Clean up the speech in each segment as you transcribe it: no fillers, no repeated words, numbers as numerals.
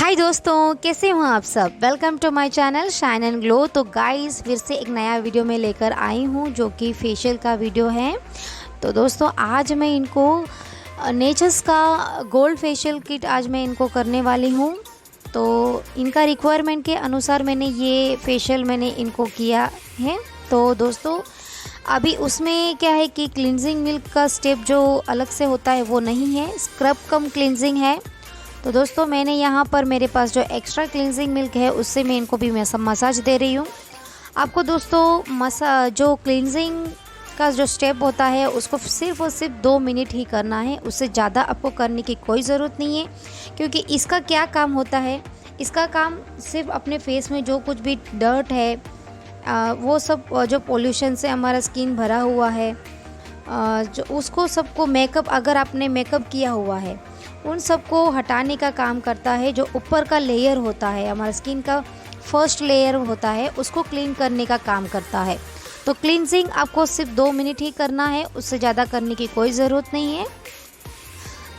हाय दोस्तों, कैसे हो आप सब। Welcome to my channel shine and glow. तो गाइस, फिर से एक नया वीडियो में लेकर आई हूँ जो कि फेशियल का वीडियो है। तो दोस्तों, आज मैं इनको नेचर्स का गोल्ड फेशियल किट आज मैं इनको करने वाली हूँ। तो इनका रिक्वायरमेंट के अनुसार मैंने ये फेशियल इनको किया है। तो दोस्तों, अभी उसमें क्या है कि क्लिनजिंग मिल्क का स्टेप जो अलग से होता है वो नहीं है, स्क्रब कम क्लिनजिंग है। तो दोस्तों, मैंने यहाँ पर मेरे पास जो एक्स्ट्रा क्लिनजिंग मिल्क है उससे मैं इनको भी मसाज दे रही हूँ। आपको दोस्तों जो क्लिनजिंग का जो स्टेप होता है उसको सिर्फ और सिर्फ 2 मिनट ही करना है, उससे ज़्यादा आपको करने की कोई ज़रूरत नहीं है। क्योंकि इसका क्या काम होता है, इसका काम सिर्फ अपने फेस में जो कुछ भी डर्ट है वो सब जो पोल्यूशन से हमारा स्किन भरा हुआ है, जो उसको सबको मेकअप, अगर आपने मेकअप किया हुआ है उन सबको हटाने का काम करता है। जो ऊपर का लेयर होता है, हमारा स्किन का फर्स्ट लेयर होता है, उसको क्लीन करने का काम करता है। तो क्लींजिंग आपको सिर्फ 2 मिनट ही करना है, उससे ज़्यादा करने की कोई ज़रूरत नहीं है।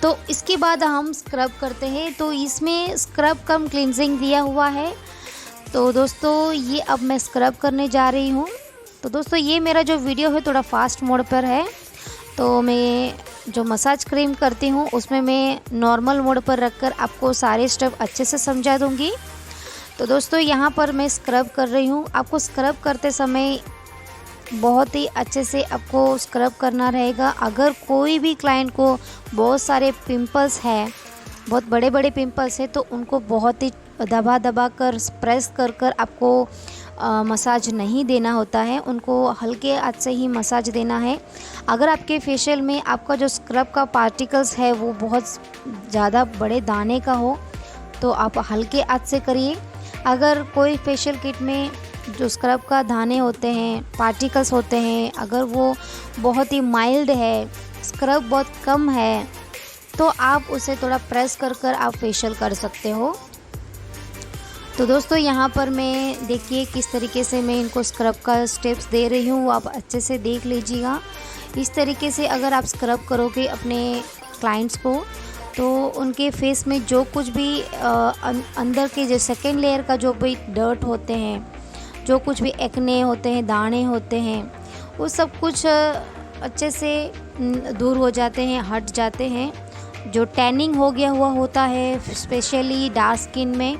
तो इसके बाद हम स्क्रब करते हैं। तो इसमें स्क्रब कम क्लींजिंग दिया हुआ है। तो दोस्तों, ये अब मैं स्क्रब करने जा रही हूँ। तो दोस्तों, ये मेरा जो वीडियो है थोड़ा फास्ट मोड पर है। तो मैं जो मसाज क्रीम करती हूँ उसमें मैं नॉर्मल मोड पर रखकर आपको सारे स्टेप अच्छे से समझा दूँगी। तो दोस्तों, यहाँ पर मैं स्क्रब कर रही हूँ। आपको स्क्रब करते समय बहुत ही अच्छे से आपको स्क्रब करना रहेगा। अगर कोई भी क्लाइंट को बहुत सारे पिंपल्स है, बहुत बड़े बड़े पिंपल्स है, तो उनको बहुत ही दबा दबा कर प्रेस कर कर आपको मसाज नहीं देना होता है, उनको हल्के हाथ से ही मसाज देना है। अगर आपके फेशियल में आपका जो स्क्रब का पार्टिकल्स है वो बहुत ज़्यादा बड़े दाने का हो तो आप हल्के हाथ से करिए। अगर कोई फेशियल किट में जो स्क्रब का दाने होते हैं, पार्टिकल्स होते हैं, अगर वो बहुत ही माइल्ड है, स्क्रब बहुत कम है, तो आप उसे थोड़ा प्रेस कर कर आप फेशियल कर सकते हो। तो दोस्तों, यहाँ पर मैं देखिए किस तरीके से मैं इनको स्क्रब का स्टेप्स दे रही हूँ, वो आप अच्छे से देख लीजिएगा। इस तरीके से अगर आप स्क्रब करोगे अपने क्लाइंट्स को तो उनके फेस में जो कुछ भी अंदर के जो सेकेंड लेयर का जो भी डर्ट होते हैं, जो कुछ भी एक्ने होते हैं, दाने होते हैं, वो सब कुछ अच्छे से दूर हो जाते हैं, हट जाते हैं। जो टैनिंग हो गया हुआ होता है स्पेशली डार्क स्किन में,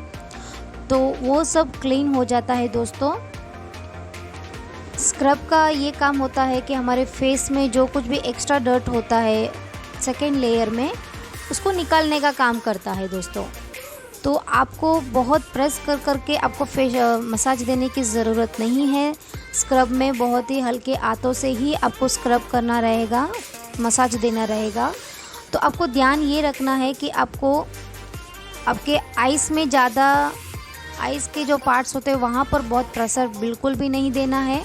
तो वो सब क्लीन हो जाता है। दोस्तों, स्क्रब का ये काम होता है कि हमारे फेस में जो कुछ भी एक्स्ट्रा डर्ट होता है सेकेंड लेयर में, उसको निकालने का काम करता है दोस्तों। तो आपको बहुत प्रेस कर करके आपको मसाज देने की ज़रूरत नहीं है। स्क्रब में बहुत ही हल्के हाथों से ही आपको स्क्रब करना रहेगा, मसाज देना रहेगा। तो आपको ध्यान ये रखना है कि आपको आपके आइज़ में ज़्यादा, आइज़ के जो पार्ट्स होते हैं वहाँ पर बहुत प्रेशर बिल्कुल भी नहीं देना है।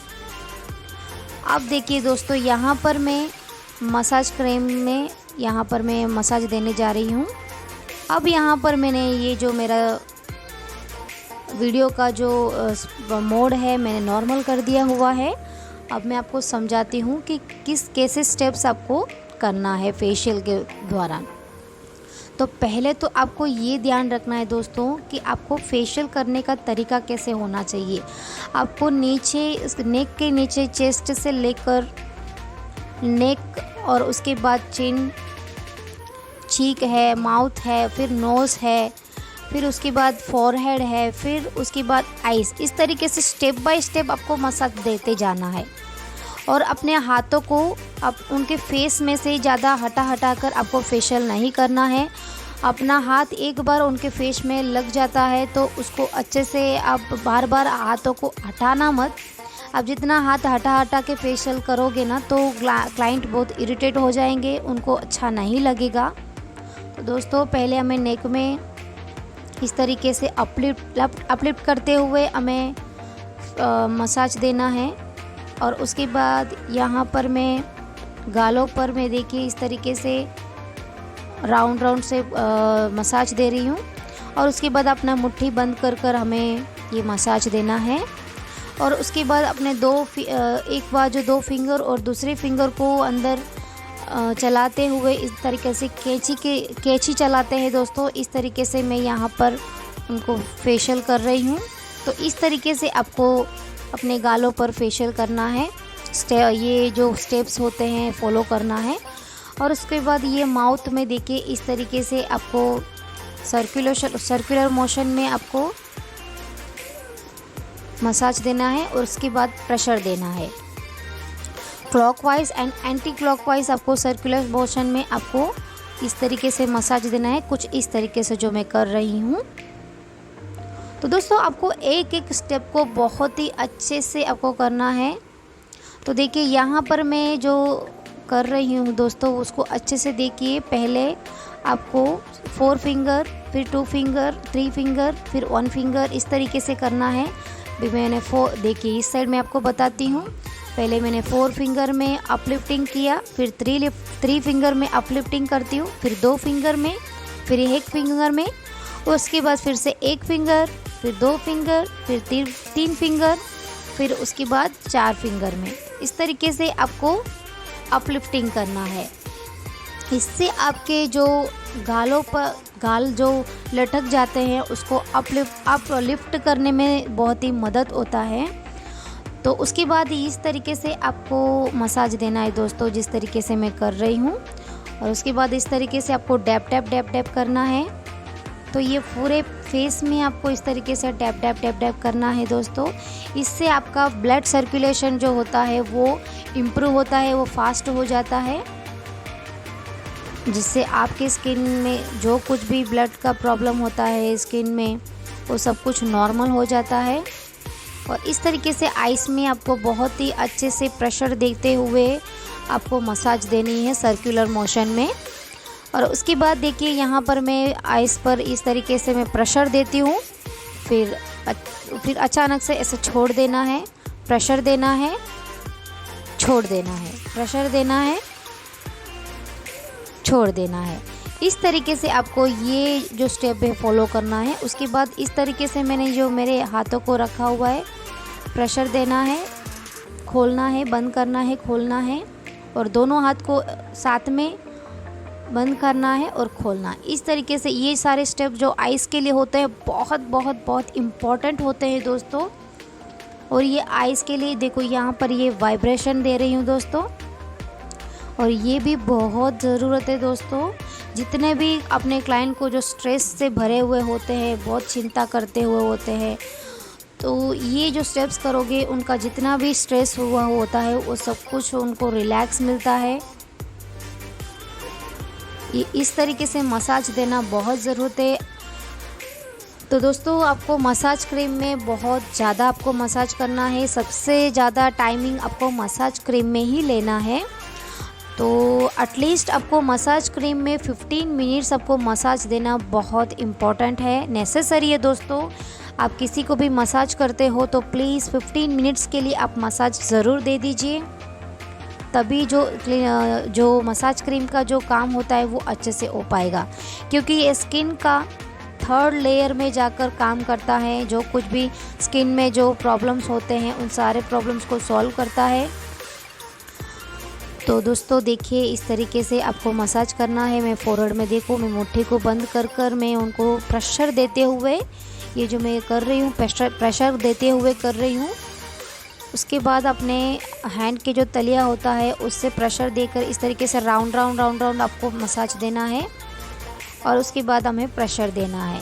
अब देखिए दोस्तों, यहाँ पर मैं मसाज क्रीम में यहाँ पर मैं मसाज देने जा रही हूँ। अब यहाँ पर मैंने ये जो मेरा वीडियो का जो मोड है मैंने नॉर्मल कर दिया हुआ है। अब मैं आपको समझाती हूँ कि किस कैसे स्टेप्स आपको करना है फेशियल के दौरान। तो पहले तो आपको ये ध्यान रखना है दोस्तों कि आपको फेशियल करने का तरीका कैसे होना चाहिए। आपको नीचे, नेक के नीचे, चेस्ट से लेकर नेक और उसके बाद चिन, चीक है, माउथ है, फिर नोज़ है, फिर उसके बाद फॉरहेड है, फिर उसके बाद आइज़। इस तरीके से स्टेप बाय स्टेप आपको मसाज देते जाना है। और अपने हाथों को आप उनके फेस में से ज़्यादा हटा कर आपको फेशियल नहीं करना है। अपना हाथ एक बार उनके फेस में लग जाता है तो उसको अच्छे से आप बार बार हाथों को हटाना मत। आप जितना हाथ हटा के फेशियल करोगे ना तो क्लाइंट बहुत इरिटेट हो जाएंगे, उनको अच्छा नहीं लगेगा। तो दोस्तों, पहले हमें नेक में इस तरीके से अपलिफ्ट करते हुए हमें मसाज देना है। और उसके बाद यहाँ पर मैं गालों पर मैं देखिए इस तरीके से राउंड से मसाज दे रही हूँ। और उसके बाद अपना मुट्ठी बंद कर कर हमें ये मसाज देना है। और उसके बाद अपने एक बार जो 2 फिंगर और दूसरे फिंगर को अंदर चलाते हुए इस तरीके से कैंची चलाते हैं दोस्तों। इस तरीके से मैं यहाँ पर उनको फेशियल कर रही हूँ। तो इस तरीके से आपको अपने गालों पर फेशियल करना है। ये जो स्टेप्स होते हैं फॉलो करना है। और उसके बाद ये माउथ में देखिए इस तरीके से आपको सर्कुलर मोशन में आपको मसाज देना है और उसके बाद प्रेशर देना है। क्लॉकवाइज एंड एंटी क्लॉकवाइज आपको सर्कुलर मोशन में आपको इस तरीके से मसाज देना है, कुछ इस तरीके से जो मैं कर रही हूँ। तो दोस्तों आपको एक एक स्टेप को बहुत ही अच्छे से आपको करना है। तो देखिए यहाँ पर मैं जो कर रही हूँ दोस्तों उसको अच्छे से देखिए। पहले आपको 4 फिंगर, फिर 2 फिंगर, 3 फिंगर, फिर 1 फिंगर इस तरीके से करना है। भी मैंने देखिए इस साइड में आपको बताती हूँ। पहले मैंने 4 फिंगर में अपलिफ्टिंग किया, फिर 3 फिंगर में अपलिफ्टिंग करती हूँ, फिर 2 फिंगर में, फिर 1 फिंगर में, उसके बाद फिर से 1 फिंगर, फिर 2 फिंगर, फिर 3 फिंगर, फिर उसके बाद 4 फिंगर में। इस तरीके से आपको अपलिफ्टिंग करना है। इससे आपके जो गालों पर गाल जो लटक जाते हैं उसको लिफ्ट करने में बहुत ही मदद होता है। तो उसके बाद इस तरीके से आपको मसाज देना है दोस्तों, जिस तरीके से मैं कर रही हूँ। और उसके बाद इस तरीके से आपको डैप डैप डैप डैप करना है। तो ये पूरे फेस में आपको इस तरीके से डैप डैप डैप डैप करना है दोस्तों। इससे आपका ब्लड सर्कुलेशन जो होता है वो इम्प्रूव होता है, वो फास्ट हो जाता है, जिससे आपके स्किन में जो कुछ भी ब्लड का प्रॉब्लम होता है स्किन में वो सब कुछ नॉर्मल हो जाता है। और इस तरीके से आइस में आपको बहुत ही अच्छे से प्रेशर देते हुए आपको मसाज देनी है सर्कुलर मोशन में। और उसके बाद देखिए यहाँ पर मैं आइस पर इस तरीके से मैं प्रेशर देती हूँ, फिर अचानक से ऐसे छोड़ देना है, प्रेशर देना है, छोड़ देना है, प्रेशर देना है, छोड़ देना है। इस तरीके से आपको ये जो स्टेप है फॉलो करना है। उसके बाद इस तरीके से मैंने जो मेरे हाथों को रखा हुआ है, प्रेशर देना है, खोलना है, बंद करना है, खोलना है, और दोनों हाथ को साथ में बंद करना है और खोलना। इस तरीके से ये सारे स्टेप जो आइस के लिए होते हैं बहुत बहुत बहुत इम्पॉर्टेंट होते हैं दोस्तों। और ये आइस के लिए देखो यहाँ पर ये वाइब्रेशन दे रही हूँ दोस्तों, और ये भी बहुत ज़रूरत है दोस्तों। जितने भी अपने क्लाइंट को जो स्ट्रेस से भरे हुए होते हैं, बहुत चिंता करते हुए होते हैं, तो ये जो स्टेप्स करोगे उनका जितना भी स्ट्रेस हुआ होता है वो सब कुछ उनको रिलैक्स मिलता है। ये इस तरीके से मसाज देना बहुत ज़रूरत है। तो दोस्तों आपको मसाज क्रीम में बहुत ज़्यादा आपको मसाज करना है, सबसे ज़्यादा टाइमिंग आपको मसाज क्रीम में ही लेना है। तो एटलीस्ट आपको मसाज क्रीम में 15 मिनट्स आपको मसाज देना बहुत इम्पॉर्टेंट है, नेसेसरी है दोस्तों। आप किसी को भी मसाज करते हो तो प्लीज़ 15 मिनट्स के लिए आप मसाज ज़रूर दे दीजिए, तभी जो मसाज क्रीम का जो काम होता है वो अच्छे से हो पाएगा। क्योंकि ये स्किन का 3rd लेयर में जाकर काम करता है। जो कुछ भी स्किन में जो प्रॉब्लम्स होते हैं उन सारे प्रॉब्लम्स को सॉल्व करता है। तो दोस्तों देखिए इस तरीके से आपको मसाज करना है। मैं फॉरवर्ड में देखो, मैं मुट्ठी को बंद कर मैं उनको प्रेशर देते हुए, ये जो मैं कर रही हूँ प्रेशर देते हुए कर रही हूँ। उसके बाद अपने हैंड के जो तलिया होता है उससे प्रेशर देकर इस तरीके से राउंड राउंड राउंड राउंड आपको मसाज देना है, और उसके बाद हमें प्रेशर देना है।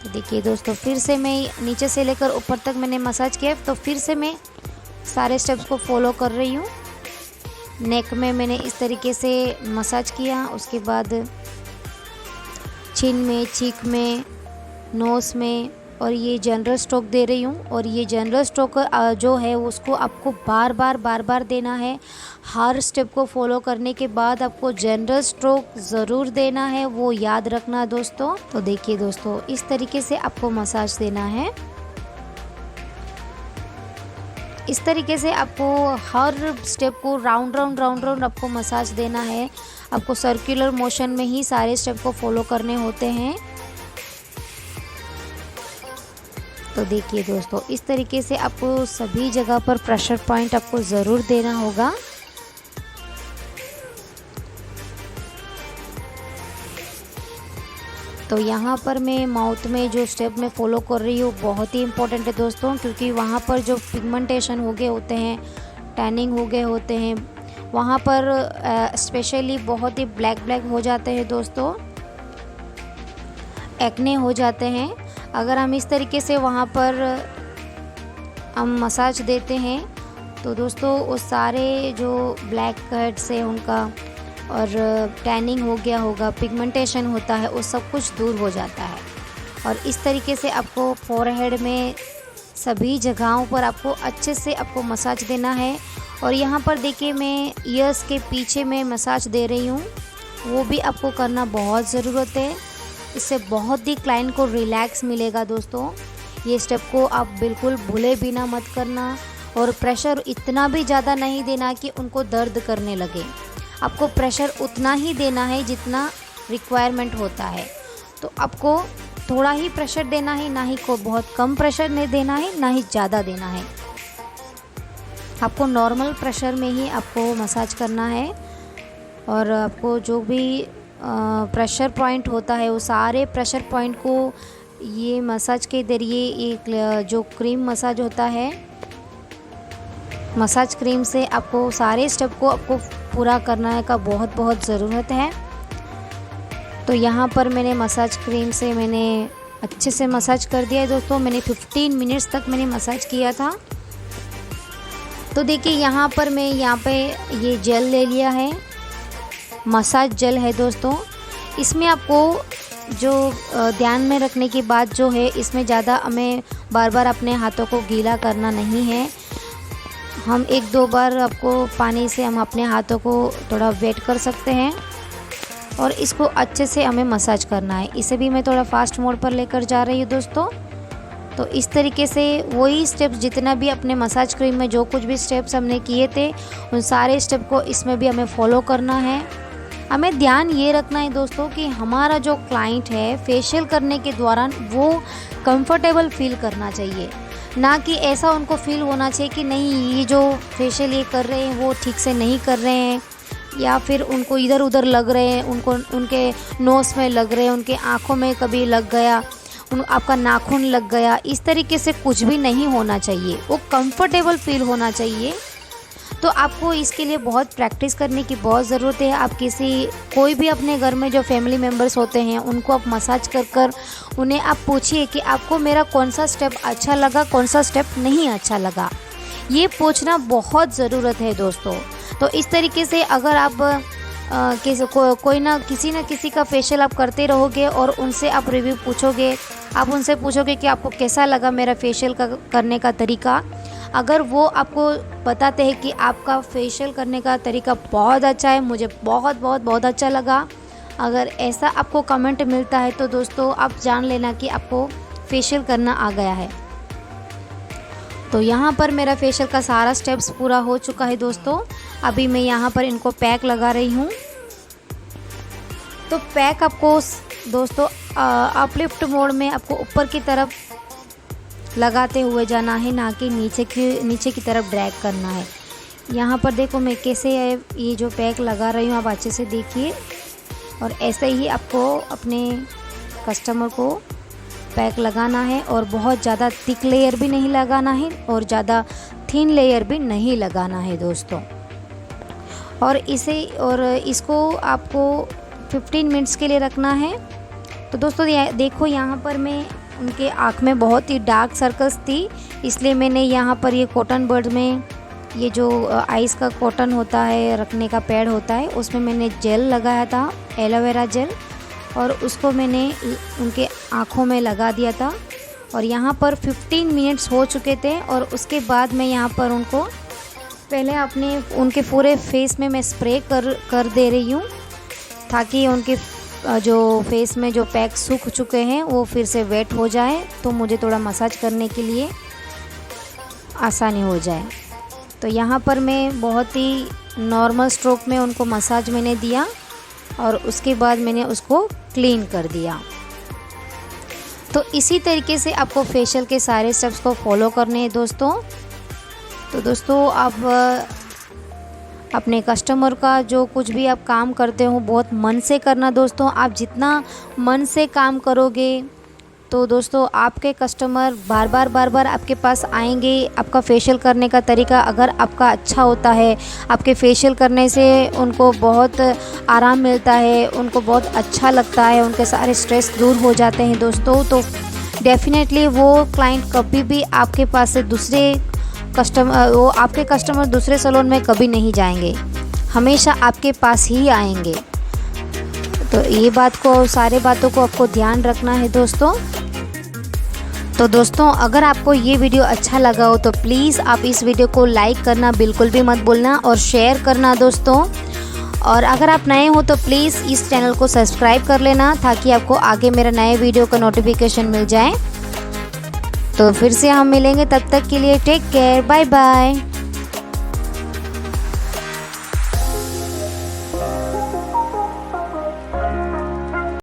तो देखिए दोस्तों फिर से मैं नीचे से लेकर ऊपर तक मैंने मसाज किया, तो फिर से मैं सारे स्टेप्स को फॉलो कर रही हूँ। नेक में मैंने इस तरीके से मसाज किया, उसके बाद चिन में, चीक में, नोज़ में, और ये जनरल स्ट्रोक दे रही हूँ। और ये जनरल स्ट्रोक जो है उसको आपको बार बार देना है। हर स्टेप को फॉलो करने के बाद आपको जनरल स्ट्रोक ज़रूर देना है, वो याद रखना दोस्तों। तो देखिए दोस्तों इस तरीके से आपको मसाज देना है। इस तरीके से आपको हर स्टेप को राउंड राउंड आपको मसाज देना है। आपको सर्कुलर मोशन में ही सारे स्टेप को फॉलो करने होते हैं। तो देखिए दोस्तों इस तरीके से आपको सभी जगह पर प्रेशर पॉइंट आपको ज़रूर देना होगा। तो तो यहाँ पर मैं माउथ में जो स्टेप मैं फॉलो कर रही हूँ बहुत ही इम्पोर्टेंट है दोस्तों, क्योंकि वहाँ पर जो पिगमेंटेशन हो गए होते हैं, टैनिंग हो गए होते हैं, वहाँ पर स्पेशली बहुत ही ब्लैक हो जाते हैं दोस्तों, एक्ने हो जाते हैं। अगर हम इस तरीके से वहाँ पर हम मसाज देते हैं तो दोस्तों वो सारे जो ब्लैक हेड्स है उनका और टैनिंग हो गया होगा, पिगमेंटेशन होता है, वो सब कुछ दूर हो जाता है। और इस तरीके से आपको फोरहेड में सभी जगहों पर आपको अच्छे से आपको मसाज देना है। और यहाँ पर देखिए मैं ईयर्स के पीछे में मसाज दे रही हूँ, वो भी आपको करना बहुत ज़रूरत है। इससे बहुत ही क्लाइंट को रिलैक्स मिलेगा दोस्तों। ये स्टेप को आप बिल्कुल भूले बिना मत करना। और प्रेशर इतना भी ज़्यादा नहीं देना कि उनको दर्द करने लगे। आपको प्रेशर उतना ही देना है जितना रिक्वायरमेंट होता है। तो आपको थोड़ा ही प्रेशर देना है, ना ही को बहुत कम प्रेशर नहीं देना है, ना ही ज़्यादा देना है। आपको नॉर्मल प्रेशर में ही आपको मसाज करना है। और आपको जो भी प्रेशर पॉइंट होता है वो सारे प्रेशर पॉइंट को ये मसाज के ज़रिए एक जो क्रीम मसाज होता है, मसाज क्रीम से आपको सारे स्टेप को आपको पूरा करने का बहुत ज़रूरत है। तो यहाँ पर मैंने मसाज क्रीम से मैंने अच्छे से मसाज कर दिया है दोस्तों। मैंने 15 मिनट्स तक मैंने मसाज किया था। तो देखिए यहाँ पर मैं यहाँ पे ये जेल ले लिया है, मसाज जेल है दोस्तों। इसमें आपको जो ध्यान में रखने की बात जो है, इसमें ज़्यादा हमें बार बार अपने हाथों को गीला करना नहीं है। हम 1-2 बार आपको पानी से हम अपने हाथों को थोड़ा वेट कर सकते हैं और इसको अच्छे से हमें मसाज करना है। इसे भी मैं थोड़ा फास्ट मोड पर लेकर जा रही हूँ दोस्तों। तो इस तरीके से वही स्टेप्स जितना भी अपने मसाज क्रीम में जो कुछ भी स्टेप्स हमने किए थे उन सारे स्टेप को इसमें भी हमें फॉलो करना है। हमें ध्यान ये रखना है दोस्तों कि हमारा जो क्लाइंट है फेशियल करने के दौरान वो कंफर्टेबल फील करना चाहिए, ना कि ऐसा उनको फील होना चाहिए कि नहीं ये जो फेशियल ये कर रहे हैं वो ठीक से नहीं कर रहे हैं, या फिर उनको इधर उधर लग रहे हैं, उनको उनके नोज़ में लग रहे हैं, उनके आँखों में कभी लग गया, आपका नाखून लग गया। इस तरीके से कुछ भी नहीं होना चाहिए, वो कंफर्टेबल फील होना चाहिए। तो आपको इसके लिए बहुत प्रैक्टिस करने की बहुत ज़रूरत है। आप कोई भी अपने घर में जो फैमिली मेम्बर्स होते हैं उनको आप मसाज कर उन्हें आप पूछिए कि आपको मेरा कौन सा स्टेप अच्छा लगा, कौन सा स्टेप नहीं अच्छा लगा। ये पूछना बहुत ज़रूरत है दोस्तों। तो इस तरीके से अगर आप कोई ना किसी का फेशियल आप करते रहोगे और उनसे आप रिव्यू पूछोगे, आप उनसे पूछोगे कि आपको कैसा लगा मेरा फेशियल करने का तरीका। अगर वो आपको बताते हैं कि आपका फेशियल करने का तरीका बहुत अच्छा है, मुझे बहुत अच्छा लगा, अगर ऐसा आपको कमेंट मिलता है तो दोस्तों आप जान लेना कि आपको फेशियल करना आ गया है। तो यहाँ पर मेरा फेशियल का सारा स्टेप्स पूरा हो चुका है दोस्तों। अभी मैं यहाँ पर इनको पैक लगा रही हूँ। तो पैक आपको दोस्तों अपलिफ्ट मोड में आपको ऊपर की तरफ लगाते हुए जाना है, ना कि नीचे की तरफ ड्रैग करना है। यहाँ पर देखो मैं कैसे ये जो पैक लगा रही हूँ, आप अच्छे से देखिए। और ऐसे ही आपको अपने कस्टमर को पैक लगाना है और बहुत ज़्यादा थिक लेयर भी नहीं लगाना है और ज़्यादा थिन लेयर भी नहीं लगाना है दोस्तों। और इसको आपको 15 मिनट्स के लिए रखना है। तो दोस्तों देखो यहाँ पर मैं उनके आँख में बहुत ही डार्क सर्कल्स थी, इसलिए मैंने यहाँ पर ये कॉटन बड में ये जो आइस का कॉटन होता है, रखने का पैड होता है, उसमें मैंने जेल लगाया था, एलोवेरा जेल, और उसको मैंने उनके आँखों में लगा दिया था। और यहाँ पर 15 मिनट्स हो चुके थे और उसके बाद मैं यहाँ पर उनको पहले उनके पूरे फेस में मैं स्प्रे कर दे रही हूँ, ताकि उनके जो फेस में जो पैक सूख चुके हैं वो फिर से वेट हो जाए, तो मुझे थोड़ा मसाज करने के लिए आसानी हो जाए। तो यहाँ पर मैं बहुत ही नॉर्मल स्ट्रोक में उनको मसाज मैंने दिया और उसके बाद मैंने उसको क्लीन कर दिया। तो इसी तरीके से आपको फेशियल के सारे स्टेप्स को फॉलो करने हैं दोस्तों। तो दोस्तों अपने कस्टमर का जो कुछ भी आप काम करते हो बहुत मन से करना दोस्तों। आप जितना मन से काम करोगे तो दोस्तों आपके कस्टमर बार बार आपके पास आएंगे। आपका फेशियल करने का तरीका अगर आपका अच्छा होता है, आपके फेशियल करने से उनको बहुत आराम मिलता है, उनको बहुत अच्छा लगता है, उनके सारे स्ट्रेस दूर हो जाते हैं दोस्तों, तो डेफिनेटली वो क्लाइंट कभी भी आपके पास से आपके कस्टमर दूसरे सैलून में कभी नहीं जाएंगे, हमेशा आपके पास ही आएंगे। तो ये सारे बातों को आपको ध्यान रखना है दोस्तों। तो दोस्तों अगर आपको ये वीडियो अच्छा लगा हो तो प्लीज़ आप इस वीडियो को लाइक करना बिल्कुल भी मत भूलना और शेयर करना दोस्तों। और अगर आप नए हो तो प्लीज़ इस चैनल को सब्सक्राइब कर लेना ताकि आपको आगे मेरे नए वीडियो का नोटिफिकेशन मिल जाए। तो फिर से हम मिलेंगे, तब तक के लिए टेक केयर, बाय बाय।